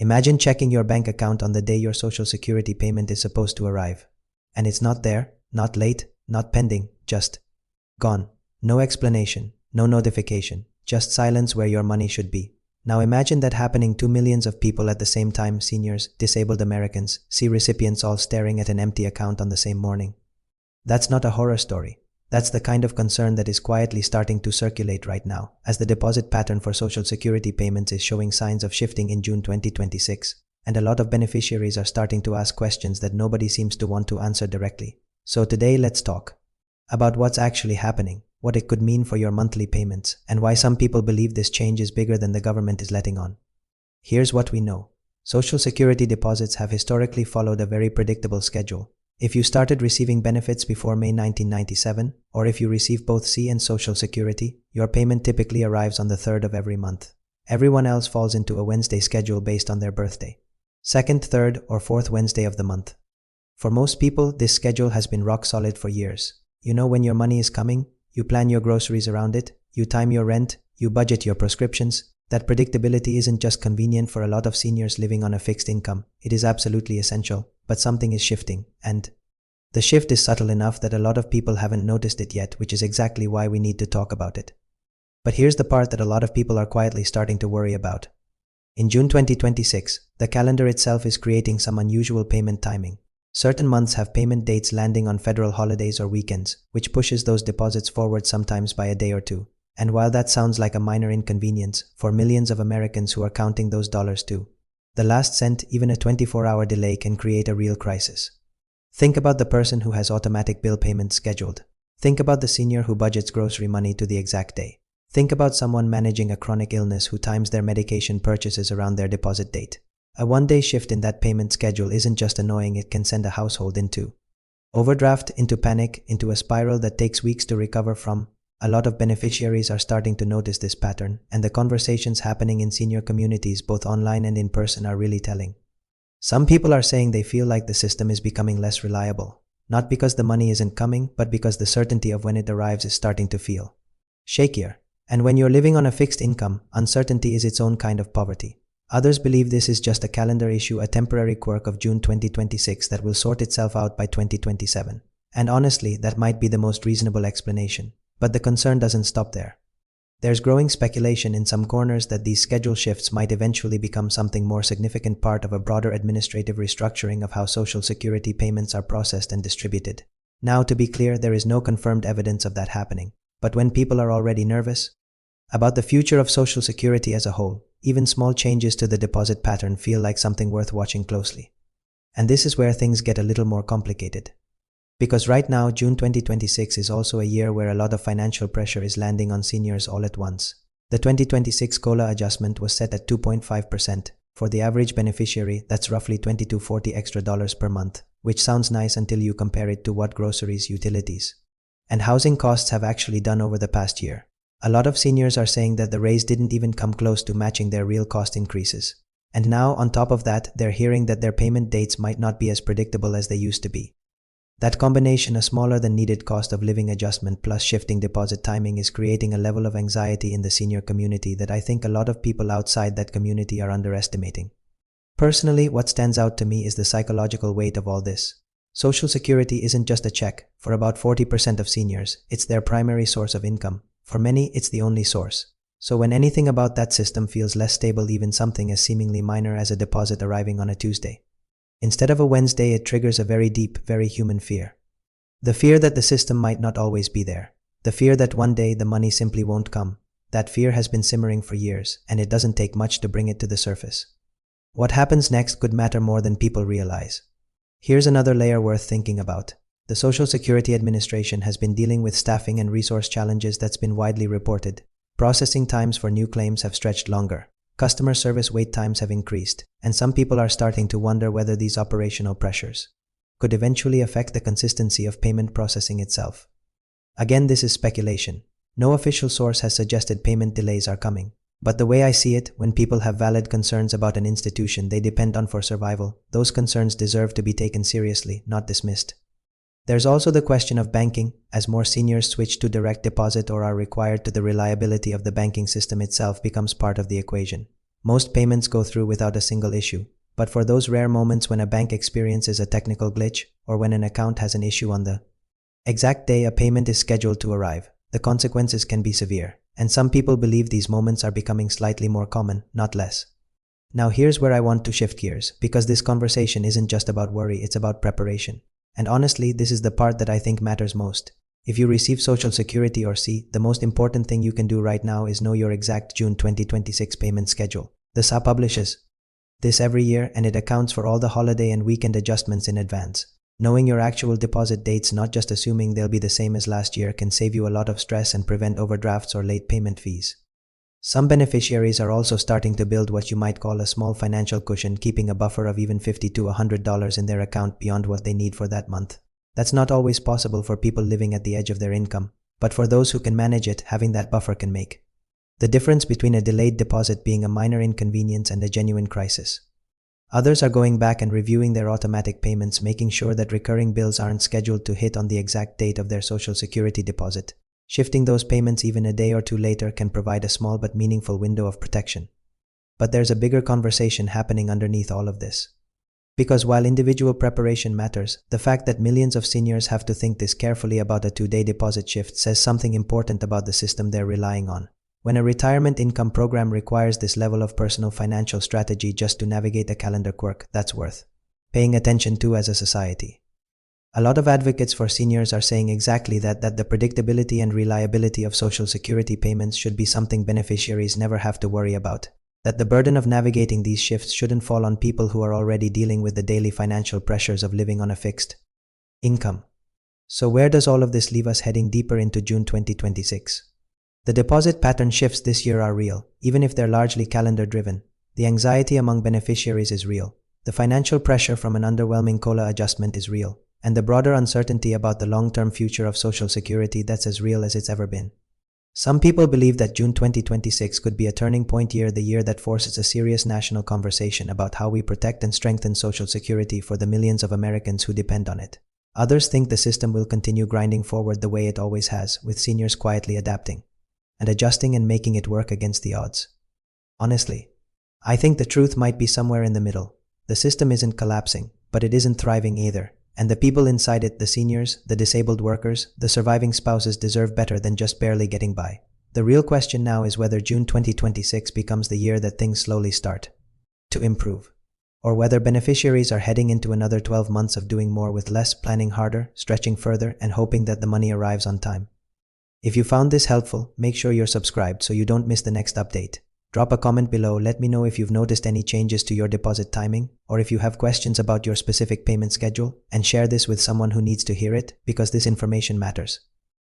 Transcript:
Imagine checking your bank account on the day your Social Security payment is supposed to arrive. And it's not there, not late, not pending, just gone. No explanation, no notification, just silence where your money should be. Now imagine that happening to millions of people at the same time: seniors, disabled Americans, recipients all staring at an empty account on the same morning. That's not a horror story. That's the kind of concern that is quietly starting to circulate right now, as the deposit pattern for Social Security payments is showing signs of shifting in June 2026, and a lot of beneficiaries are starting to ask questions that nobody seems to want to answer directly. So today let's talk about what's actually happening, what it could mean for your monthly payments, and why some people believe this change is bigger than the government is letting on. Here's what we know. Social Security deposits have historically followed a very predictable schedule. If you started receiving benefits before May 1997, or if you receive both C and Social Security, your payment typically arrives on the 3rd of every month. Everyone else falls into a Wednesday schedule based on their birthday. 2nd, 3rd, or 4th Wednesday of the month. For most people, this schedule has been rock solid for years. You know when your money is coming, you plan your groceries around it, you time your rent, you budget your prescriptions. That predictability isn't just convenient for a lot of seniors living on a fixed income. It is absolutely essential, but something is shifting, and the shift is subtle enough that a lot of people haven't noticed it yet, which is exactly why we need to talk about it. But here's the part that a lot of people are quietly starting to worry about. In June 2026, the calendar itself is creating some unusual payment timing. Certain months have payment dates landing on federal holidays or weekends, which pushes those deposits forward sometimes by a day or two. And while that sounds like a minor inconvenience for millions of Americans who are counting those dollars too, the last cent, even a 24-hour delay, can create a real crisis. Think about the person who has automatic bill payments scheduled. Think about the senior who budgets grocery money to the exact day. Think about someone managing a chronic illness who times their medication purchases around their deposit date. A one-day shift in that payment schedule isn't just annoying, it can send a household into overdraft, into panic, into a spiral that takes weeks to recover from. A lot of beneficiaries are starting to notice this pattern, and the conversations happening in senior communities, both online and in person, are really telling. Some people are saying they feel like the system is becoming less reliable, not because the money isn't coming, but because the certainty of when it arrives is starting to feel shakier. And when you're living on a fixed income, uncertainty is its own kind of poverty. Others believe this is just a calendar issue, a temporary quirk of June 2026 that will sort itself out by 2027. And honestly, that might be the most reasonable explanation. But the concern doesn't stop there. There's growing speculation in some corners that these schedule shifts might eventually become something more significant, part of a broader administrative restructuring of how Social Security payments are processed and distributed. Now, to be clear, there is no confirmed evidence of that happening. But when people are already nervous about the future of Social Security as a whole, even small changes to the deposit pattern feel like something worth watching closely. And this is where things get a little more complicated. Because right now, June 2026 is also a year where a lot of financial pressure is landing on seniors all at once. The 2026 COLA adjustment was set at 2.5%. For the average beneficiary, that's roughly $20 to $40 extra per month, which sounds nice until you compare it to what groceries, utilities, and housing costs have actually done over the past year. A lot of seniors are saying that the raise didn't even come close to matching their real cost increases. And now, on top of that, they're hearing that their payment dates might not be as predictable as they used to be. That combination, a smaller than needed cost of living adjustment plus shifting deposit timing, is creating a level of anxiety in the senior community that I think a lot of people outside that community are underestimating. Personally, what stands out to me is the psychological weight of all this. Social Security isn't just a check. For about 40% of seniors, it's their primary source of income. For many, it's the only source. So when anything about that system feels less stable, even something as seemingly minor as a deposit arriving on a Tuesday instead of a Wednesday, it triggers a very deep, very human fear. The fear that the system might not always be there. The fear that one day the money simply won't come. That fear has been simmering for years, and it doesn't take much to bring it to the surface. What happens next could matter more than people realize. Here's another layer worth thinking about. The Social Security Administration has been dealing with staffing and resource challenges that's been widely reported. Processing times for new claims have stretched longer. Customer service wait times have increased, and some people are starting to wonder whether these operational pressures could eventually affect the consistency of payment processing itself. Again, this is speculation. No official source has suggested payment delays are coming. But the way I see it, when people have valid concerns about an institution they depend on for survival, those concerns deserve to be taken seriously, not dismissed. There's also the question of banking. As more seniors switch to direct deposit or are required to, the reliability of the banking system itself becomes part of the equation. Most payments go through without a single issue, but for those rare moments when a bank experiences a technical glitch or when an account has an issue on the exact day a payment is scheduled to arrive, the consequences can be severe, and some people believe these moments are becoming slightly more common, not less. Now here's where I want to shift gears, because this conversation isn't just about worry, it's about preparation. And honestly, this is the part that I think matters most. If you receive Social Security or SSI, the most important thing you can do right now is know your exact June 2026 payment schedule. The SSI publishes this every year, and it accounts for all the holiday and weekend adjustments in advance. Knowing your actual deposit dates, not just assuming they'll be the same as last year, can save you a lot of stress and prevent overdrafts or late payment fees. Some beneficiaries are also starting to build what you might call a small financial cushion, keeping a buffer of even $50 to $100 in their account beyond what they need for that month. That's not always possible for people living at the edge of their income, but for those who can manage it, having that buffer can make the difference between a delayed deposit being a minor inconvenience and a genuine crisis. Others are going back and reviewing their automatic payments, making sure that recurring bills aren't scheduled to hit on the exact date of their Social Security deposit. Shifting those payments even a day or two later can provide a small but meaningful window of protection. But there's a bigger conversation happening underneath all of this. Because while individual preparation matters, the fact that millions of seniors have to think this carefully about a 2-day deposit shift says something important about the system they're relying on. When a retirement income program requires this level of personal financial strategy just to navigate a calendar quirk, that's worth paying attention to as a society. A lot of advocates for seniors are saying exactly that the predictability and reliability of Social Security payments should be something beneficiaries never have to worry about. That the burden of navigating these shifts shouldn't fall on people who are already dealing with the daily financial pressures of living on a fixed income. So where does all of this leave us heading deeper into June 2026? The deposit pattern shifts this year are real, even if they're largely calendar-driven. The anxiety among beneficiaries is real. The financial pressure from an underwhelming COLA adjustment is real. And the broader uncertainty about the long-term future of Social Security, that's as real as it's ever been. Some people believe that June 2026 could be a turning point year, the year that forces a serious national conversation about how we protect and strengthen Social Security for the millions of Americans who depend on it. Others think the system will continue grinding forward the way it always has, with seniors quietly adapting and adjusting and making it work against the odds. Honestly, I think the truth might be somewhere in the middle. The system isn't collapsing, but it isn't thriving either. And the people inside it, the seniors, the disabled workers, the surviving spouses, deserve better than just barely getting by. The real question now is whether June 2026 becomes the year that things slowly start to improve, or whether beneficiaries are heading into another 12 months of doing more with less, planning harder, stretching further, and hoping that the money arrives on time. If you found this helpful, make sure you're subscribed so you don't miss the next update. Drop a comment below, let me know if you've noticed any changes to your deposit timing, or if you have questions about your specific payment schedule, and share this with someone who needs to hear it, because this information matters.